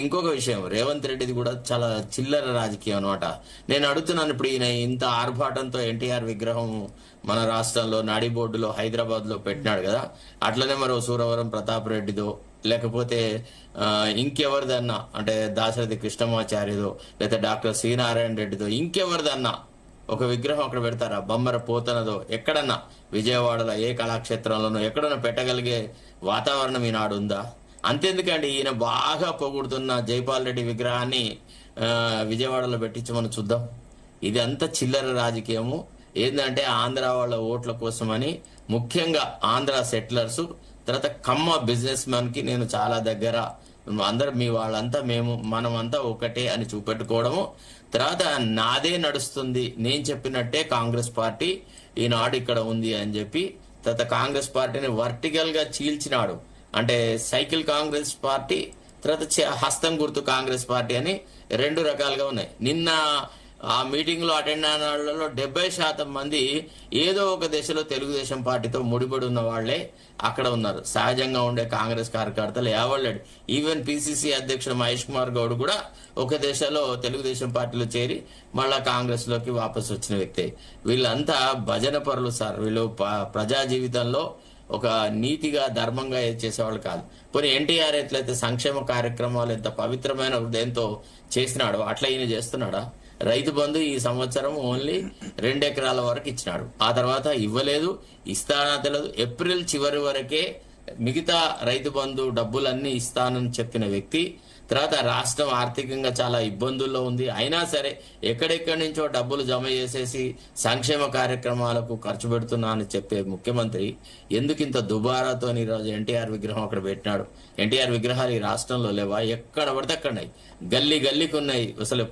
ఇంకొక విషయం, రేవంత్ రెడ్డిది కూడా చాలా చిల్లర రాజకీయం అనమాట. నేను అడుగుతున్నాను, ఇప్పుడు ఈయన ఇంత ఆర్భాటంతో ఎన్టీఆర్ విగ్రహం మన రాష్ట్రంలో నాడిబోర్డులో హైదరాబాద్ లో పెట్టినాడు కదా, అట్లనే మరో సూరవరం ప్రతాప్ రెడ్డిదో లేకపోతే ఇంకెవరిదన్నా అంటే దాశరథి కృష్ణమాచార్యదో లేదా డాక్టర్ శ్రీనారాయణ రెడ్డిదో ఇంకెవరిదన్నా ఒక విగ్రహం అక్కడ పెడతారా? బొమ్మర పోతనదో ఎక్కడన్నా విజయవాడలో ఏ కళాక్షేత్రంలోనో ఎక్కడన్నా పెట్టగలిగే వాతావరణం ఈనాడు ఉందా? అంతెందుకండి, ఈయన బాగా పొగుడుతున్న జైపాల్ రెడ్డి విగ్రహాన్ని విజయవాడలో పెట్టించి మనం చూద్దాం. ఇది అంత చిల్లర రాజకీయము. ఏంటంటే ఆంధ్ర వాళ్ళ ఓట్ల కోసమని, ముఖ్యంగా ఆంధ్ర సెటిలర్స్, తర్వాత కమ్మ బిజినెస్ మ్యాన్ కి నేను చాలా దగ్గర, అందరు మీ వాళ్ళంతా మనమంతా ఒకటే అని చూపెట్టుకోవడము. తర్వాత నాదే నడుస్తుంది, నేను చెప్పినట్టే కాంగ్రెస్ పార్టీ ఈనాడు ఇక్కడ ఉంది అని చెప్పి, తర్వాత కాంగ్రెస్ పార్టీని వర్టికల్ గా చీల్చినాడు. అంటే సైకిల్ కాంగ్రెస్ పార్టీ, తర్వాత హస్తం గుర్తు కాంగ్రెస్ పార్టీ అని రెండు రకాలుగా ఉన్నాయి. నిన్న ఆ మీటింగ్ లో అటెండ్ అయిన వాళ్ళలో 70% మంది ఏదో ఒక దశలో తెలుగుదేశం పార్టీతో ముడిపడి ఉన్న వాళ్లే అక్కడ ఉన్నారు. సహజంగా ఉండే కాంగ్రెస్ కార్యకర్తలు ఎవరు, ఈవెన్ పిసిసి అధ్యక్షుడు మహేష్ కుమార్ గౌడ్ కూడా ఒక దశలో తెలుగుదేశం పార్టీలో చేరి మళ్ళా కాంగ్రెస్ లోకి వాపసు వచ్చిన వ్యక్తి. వీళ్ళంతా భజన పరులు సార్. వీళ్ళు ప్రజా జీవితంలో ఒక నీతిగా ధర్మంగా చేసేవాళ్ళు కాదు. పోనీ ఎన్టీఆర్ ఎట్లయితే సంక్షేమ కార్యక్రమాలు ఎంత పవిత్రమైన హృదయంతో చేసినాడో అట్లా ఈయన చేస్తున్నాడా? రైతు బంధు ఈ సంవత్సరం ఓన్లీ 2 ఎకరాల వరకు ఇచ్చినాడు, ఆ తర్వాత ఇవ్వలేదు, ఇస్తానా తెలియదు. ఏప్రిల్ చివరి వరకే మిగతా రైతు బంధు డబ్బులన్నీ ఇస్తానని చెప్పిన వ్యక్తి. తర్వాత రాష్ట్రం ఆర్థికంగా చాలా ఇబ్బందుల్లో ఉంది, అయినా సరే ఎక్కడెక్కడి నుంచో డబ్బులు జమ చేసేసి సంక్షేమ కార్యక్రమాలకు ఖర్చు పెడుతున్నా అని చెప్పే ముఖ్యమంత్రి ఎందుకు ఇంత దుబారాతో ఈరోజు ఎన్టీఆర్ విగ్రహం అక్కడ పెట్టినాడు? ఎన్టీఆర్ విగ్రహాలు ఈ రాష్ట్రంలో లేవా? ఎక్కడ పడితే అక్కడ ఉన్నాయి, గల్లీ గల్లీకి ఉన్నాయి. అసలు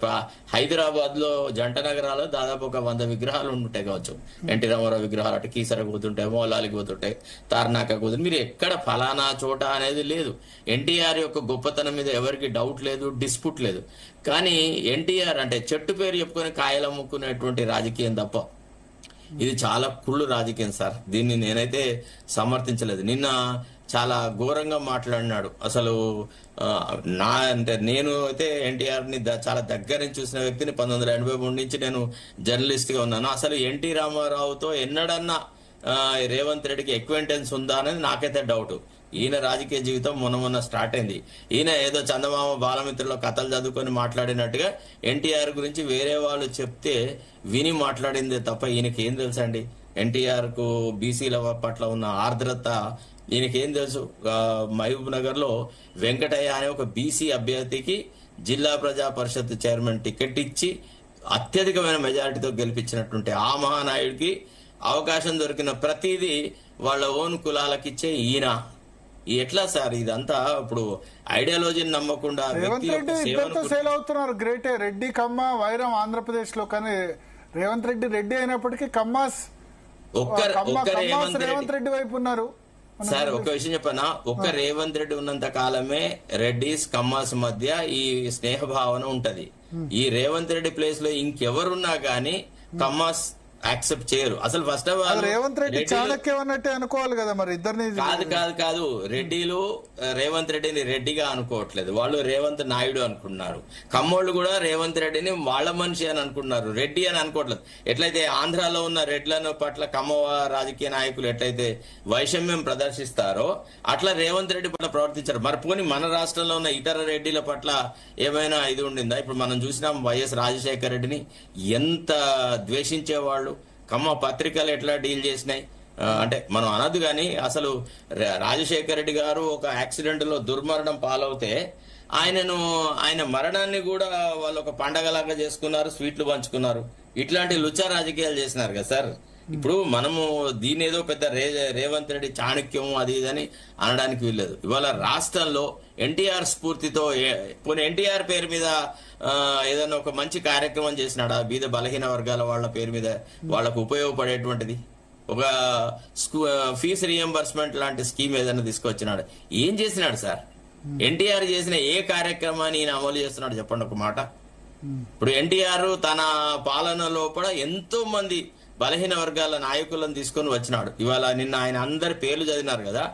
హైదరాబాద్ లో జంట నగరాల్లో దాదాపు ఒక 100 విగ్రహాలు ఉంటుంటాయి కావచ్చు. ఎన్టీ రామారావు విగ్రహాలు అటు కీసరకు పోతుంటాయి, మోలాలికి పోతుంటాయి, తార్నాక పోతుంటాయి. మీరు ఎక్కడ ఫలానా చోట అనేది లేదు. ఎన్టీఆర్ యొక్క గొప్పతనం మీద ఎవరికి డౌట్ లేదు, డిస్ప్యూట్ లేదు. కానీ ఎన్టీఆర్ అంటే చెట్టు పేరు చెప్పుకొని కాయలు అమ్ముకునేటువంటి రాజకీయం తప్ప ఇది చాలా కుళ్ళు రాజకీయం సార్. దీన్ని నేనైతే సమర్థించలేదు. నిన్న చాలా ఘోరంగా మాట్లాడినాడు. అసలు అంటే నేను అయితే ఎన్టీఆర్ ని చాలా దగ్గర నుంచి చూసిన వ్యక్తిని. 1983 నుంచి నేను జర్నలిస్ట్ గా ఉన్నాను. అసలు ఎన్టీ రామారావుతో ఎన్నడన్నా రేవంత్ రెడ్డికి ఎక్వెంటెన్స్ ఉందా అనేది నాకైతే డౌట్. ఈయన రాజకీయ జీవితం మొన్న స్టార్ట్ అయింది. ఈయన ఏదో చందమామ బాలమిత్రులో కథలు చదువుకొని మాట్లాడినట్టుగా ఎన్టీఆర్ గురించి వేరే వాళ్ళు చెప్తే విని మాట్లాడిందే తప్ప ఈయనకి ఏం తెలుసు అండి? ఎన్టీఆర్ కు బీసీల పట్ల ఉన్న ఆర్ద్రత ఈయనకేం తెలుసు? మహబూబ్ నగర్ లో వెంకటయ్య అనే ఒక బీసీ అభ్యర్థికి జిల్లా ప్రజా పరిషత్ చైర్మన్ టికెట్ ఇచ్చి అత్యధికమైన మెజారిటీతో గెలిపించినటువంటి ఆ మహానాయుడికి అవకాశం దొరికిన ప్రతిదీ వాళ్ళ ఓన్ కులాలకిచ్చే ఈయన. ఎట్లా సార్ ఇదంతా? ఇప్పుడు ఐడియాలజీని నమ్మకుండా సేల్ అవుతున్నారు. గ్రేటే రెడ్డి కమ్మ వైరం ఆంధ్రప్రదేశ్ లో, కానీ రేవంత్ రెడ్డి అయినప్పటికీ కమ్మాస్ రేవంత్ రెడ్డి వైపు ఉన్నారు సార్. ఒక విషయం చెప్పనా, ఒక్క రేవంత్ రెడ్డి ఉన్నంత కాలమే రెడ్డిస్ కమ్మాస్ మధ్య ఈ స్నేహ భావన ఉంటది. ఈ రేవంత్ రెడ్డి ప్లేస్ లో ఇంకెవరున్నా గానీ కమ్మాస్ యాక్సెప్ట్ చేయరు. అసలు first of all Revanth Reddy చాణక్యం అన్నట్టే అనుకోవాలి కదా మరి ఇద్దరిని. కాదు రెడ్డిలు రేవంత్ రెడ్డిని రెడ్డిగా అనుకోవట్లేదు, వాళ్ళు రేవంత్ నాయుడు అనుకుంటున్నారు. కమ్మోళ్ళు కూడా రేవంత్ రెడ్డిని వాళ్ళ మనిషి అని అనుకుంటున్నారు, రెడ్డి అని అనుకోవట్లేదు. ఎట్లయితే ఆంధ్రాలో ఉన్న రెడ్లను పట్ల కమ్మ రాజకీయ నాయకులు ఎట్లయితే వైషమ్యం ప్రదర్శిస్తారో అట్లా రేవంత్ రెడ్డి పట్ల ప్రవర్తించారు. మరి పోనీ మన రాష్ట్రంలో ఉన్న ఇతర రెడ్డిల పట్ల ఏమైనా ఇది ఉండిందా? ఇప్పుడు మనం చూసినాం వైఎస్ రాజశేఖర రెడ్డిని ఎంత ద్వేషించేవాళ్ళు, కమ్మ పత్రికలు ఎట్లా డీల్ చేసినాయి అంటే మనం అనదు. కానీ అసలు రాజశేఖర రెడ్డి గారు ఒక యాక్సిడెంట్ లో దుర్మరణం పాలవుతే ఆయన మరణాన్ని కూడా వాళ్ళు ఒక పండగలాగా చేసుకున్నారు, స్వీట్లు పంచుకున్నారు. ఇట్లాంటి లుచ్చా రాజకీయాలు చేసినారు కదా సార్. ఇప్పుడు మనము దీని ఏదో పెద్ద రేవంత్ రెడ్డి చాణక్యం అది ఇదని అనడానికి వీల్లేదు. ఇవాళ రాష్ట్రంలో ఎన్టీఆర్ స్ఫూర్తితో పోనీ ఎన్టీఆర్ పేరు మీద ఏదైనా ఒక మంచి కార్యక్రమం చేసినాడా? బీద బలహీన వర్గాల వాళ్ళ పేరు మీద వాళ్ళకు ఉపయోగపడేటువంటిది ఒక ఫీజు రియంబర్స్మెంట్ లాంటి స్కీమ్ ఏదైనా తీసుకొచ్చినాడు? ఏం చేసినాడు సార్? ఎన్టీఆర్ చేసిన ఏ కార్యక్రమాన్ని ఈయన అమలు చేస్తున్నాడు చెప్పండి ఒక మాట. ఇప్పుడు ఎన్టీఆర్ తన పాలన లోపల ఎంతో మంది బలహీన వర్గాల నాయకులను తీసుకొని వచ్చినాడు. ఇవాళ నిన్న ఆయన అందరి పేర్లు చదివినారు కదా.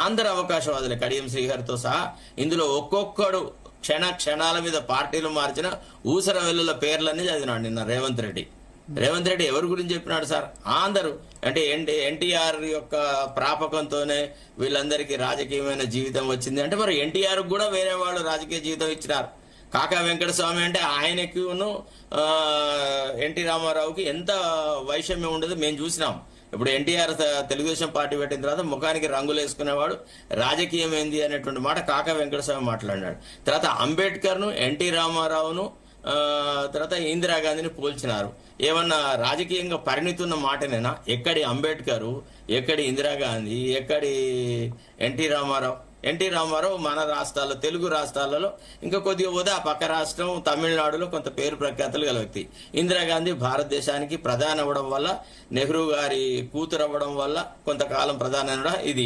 ఆంధ్ర అవకాశవాదులే కడియం శ్రీహరితో సహా ఇందులో ఒక్కొక్కడు క్షణాల మీద పార్టీలు మార్చిన ఊసర వెల్లుల పేర్లన్నీ చదివినాడు నిన్న రేవంత్ రెడ్డి. రేవంత్ రెడ్డి ఎవరి గురించి చెప్పినాడు సార్? అందరూ అంటే ఎన్టీఆర్ యొక్క ప్రాపకంతోనే వీళ్ళందరికీ రాజకీయమైన జీవితం వచ్చింది అంటే మరి ఎన్టీఆర్ కూడా వేరే వాళ్ళు రాజకీయ జీవితం ఇచ్చినారు. కాకా వెంకటస్వామి అంటే ఆయనకును ఎన్టీ రామారావుకి ఎంత వైషమ్యం ఉండదు మేము చూసినాం. ఇప్పుడు ఎన్టీఆర్ తెలుగుదేశం పార్టీ పెట్టిన తర్వాత ముఖానికి రంగులు వేసుకునేవాడు, రాజకీయం ఏంది అనేటువంటి మాట కాకా వెంకటస్వామి మాట్లాడినాడు. తర్వాత అంబేద్కర్ను, ఎన్టీ రామారావును, తర్వాత ఇందిరాగాంధీని పోల్చినారు. ఏమన్నా రాజకీయంగా పరిణితి ఉన్న మాటనేనా? ఎక్కడి అంబేద్కరు, ఎక్కడి ఇందిరాగాంధీ, ఎక్కడి ఎన్టీ రామారావు? ఎన్టీ రామారావు మన రాష్ట్రాల్లో, తెలుగు రాష్ట్రాలలో ఇంకా కొద్దిగా పోతే ఆ పక్క రాష్ట్రం తమిళనాడులో కొంత పేరు ప్రఖ్యాతులు గల వ్యక్తి. ఇందిరాగాంధీ భారతదేశానికి ప్రధాని అవ్వడం వల్ల, నెహ్రూ గారి కూతురు అవ్వడం వల్ల కొంతకాలం ప్రధాని అనడం. ఇది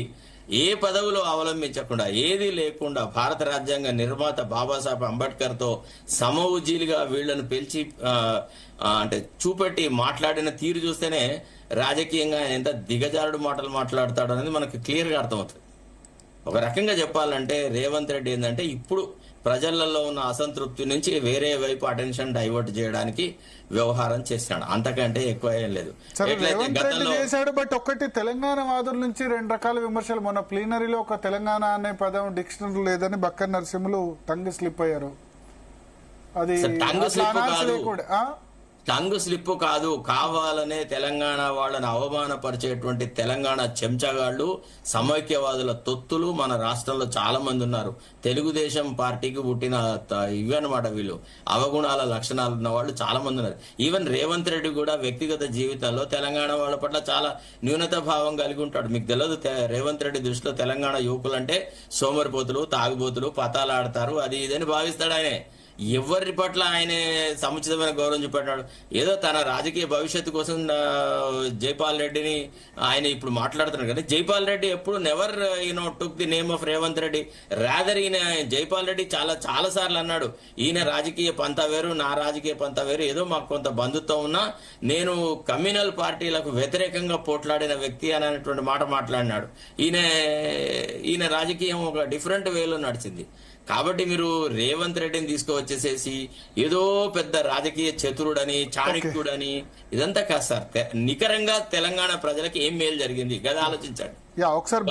ఏ పదవులు అవలంబించకుండా, ఏది లేకుండా భారత రాజ్యాంగ నిర్మాత బాబాసాహెబ్ అంబేద్కర్ తో సమవుజీలుగా వీళ్లను పిలిచి అంటే చూపెట్టి మాట్లాడిన తీరు చూస్తేనే రాజకీయంగా ఎంత దిగజారుడు మాటలు మాట్లాడతాడు అనేది మనకు క్లియర్ గా అర్థమవుతుంది. ఒక రకంగా చెప్పాలంటే రేవంత్ రెడ్డి ఏంటంటే ఇప్పుడు ప్రజలలో ఉన్న అసంతృప్తి నుంచి వేరే వైపు అటెన్షన్ డైవర్ట్ చేయడానికి వ్యవహారం చేసినాడు, అంతకంటే ఎక్కువ ఏం లేదు. చేశాడు. బట్ ఒక్కటి తెలంగాణ వాదుల నుంచి 2 రకాల విమర్శలు. మొన్న ప్లీనరీలో ఒక తెలంగాణ అనే పదం డిక్షనరీ లేదని బక్కర్ నరసింహులు టంగ్ స్లిప్ అయ్యారు. అది టంగ్ స్లిప్ కాదు, కావాలనే తెలంగాణ వాళ్ళని అవమానపరిచేటువంటి తెలంగాణ చెంచగాళ్లు, సమైక్యవాదుల తొత్తులు మన రాష్ట్రంలో చాలా మంది ఉన్నారు. తెలుగుదేశం పార్టీకి పుట్టిన ఇవన్నమాట వీళ్ళు అవగుణాల లక్షణాలు ఉన్న వాళ్ళు చాలా మంది ఉన్నారు. ఈవెన్ రేవంత్ రెడ్డి కూడా వ్యక్తిగత జీవితంలో తెలంగాణ వాళ్ళ పట్ల చాలా న్యూనత భావం కలిగి ఉంటాడు. మీకు తెలియదు, రేవంత్ రెడ్డి దృష్టిలో తెలంగాణ యువకులంటే సోమరిపోతులు, తాగుబోతులు, పతాలాడతారు, అది ఇదని భావిస్తాడు ఆయనే. ఎవరి పట్ల ఆయన సముచితమైన గౌరవం చూపెట్టాడు. ఏదో తన రాజకీయ భవిష్యత్తు కోసం జైపాల్ రెడ్డిని ఆయన ఇప్పుడు మాట్లాడుతున్నాడు కానీ జైపాల్ రెడ్డి ఎప్పుడు never took the name of Revanth Reddy. Rather ఈయన జైపాల్ రెడ్డి చాలా సార్లు అన్నాడు, ఈయన రాజకీయ పంత వేరు, నా రాజకీయ పంత వేరు, ఏదో మాకు కొంత బంధుత్వం ఉన్నా నేను కమ్యూనల్ పార్టీలకు వ్యతిరేకంగా పోట్లాడిన వ్యక్తి అనేటువంటి మాట మాట్లాడినాడు. ఈయన రాజకీయం ఒక డిఫరెంట్ వేలో నడిచింది. కాబట్టి మీరు రేవంత్ రెడ్డిని తీసుకువచ్చేసేసి ఏదో పెద్ద రాజకీయ చతురుడని, చాణక్యుడని ఇదంతా కాదు సార్. నికరంగా తెలంగాణ ప్రజలకి ఏం మేలు జరిగింది కదా ఆలోచించండి. ఒకసారి